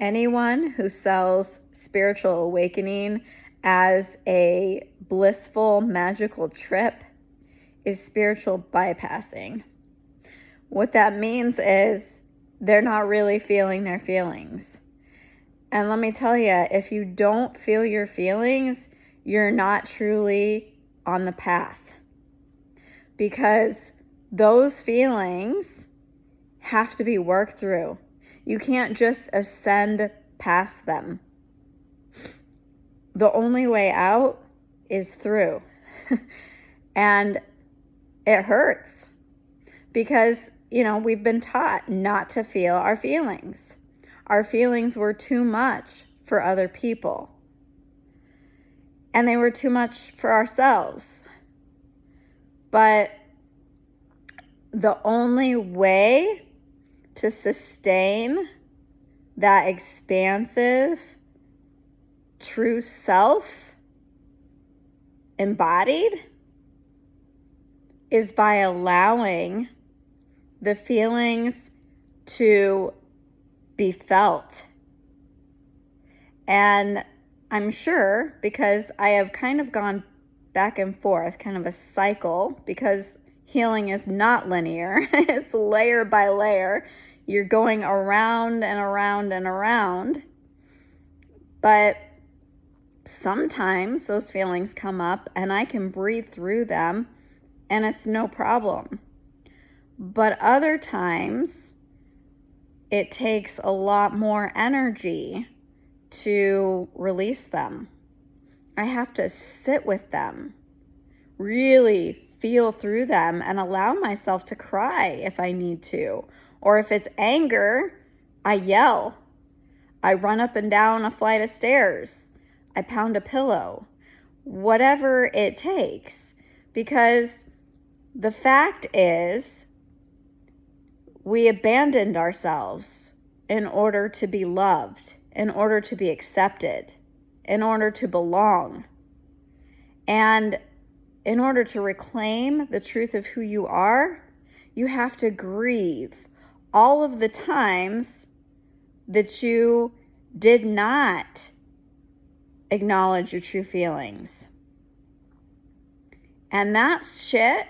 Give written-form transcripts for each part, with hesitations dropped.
Anyone who sells spiritual awakening as a blissful, magical trip is spiritual bypassing. What that means is they're not really feeling their feelings. And let me tell you, if you don't feel your feelings, you're not truly on the path. Because those feelings have to be worked through. You can't just ascend past them. The only way out is through. And it hurts because, we've been taught not to feel our feelings. Our feelings were too much for other people. And they were too much for ourselves. But the only way to sustain that expansive, true self embodied is by allowing the feelings to be felt. And I'm sure, because I have kind of gone back and forth, kind of a cycle, because healing is not linear. It's layer by layer. You're going around and around and around. But sometimes those feelings come up and I can breathe through them and it's no problem. But other times it takes a lot more energy to release them. I have to sit with them, really feel through them, and allow myself to cry if I need to. Or if it's anger, I yell. I run up and down a flight of stairs. I pound a pillow. Whatever it takes. Because the fact is, we abandoned ourselves in order to be loved, in order to be accepted, in order to belong. And in order to reclaim the truth of who you are, you have to grieve all of the times that you did not acknowledge your true feelings. And that shit,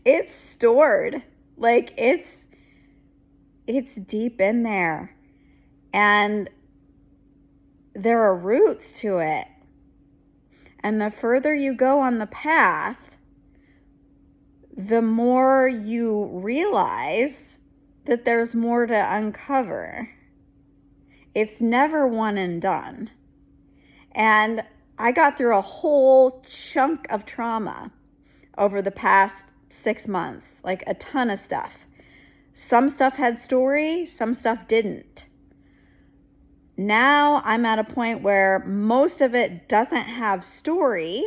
it's stored. Like it's deep in there. And there are roots to it. And the further you go on the path, the more you realize that there's more to uncover. It's never one and done. And I got through a whole chunk of trauma over the past 6 months, like a ton of stuff. Some stuff had story, some stuff didn't. Now I'm at a point where most of it doesn't have story.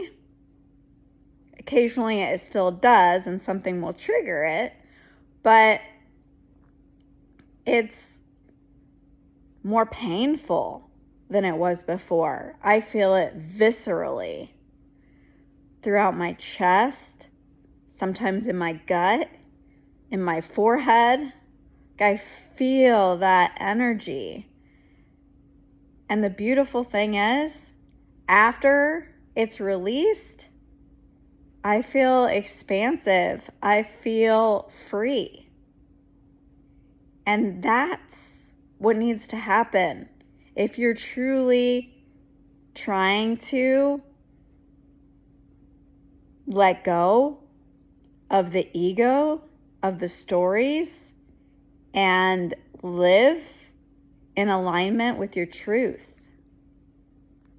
Occasionally it still does and something will trigger it, but it's more painful than it was before. I feel it viscerally throughout my chest, sometimes in my gut, in my forehead. I feel that energy. And the beautiful thing is, after it's released, I feel expansive. I feel free. And that's what needs to happen. If you're truly trying to let go of the ego, of the stories, and live in alignment with your truth.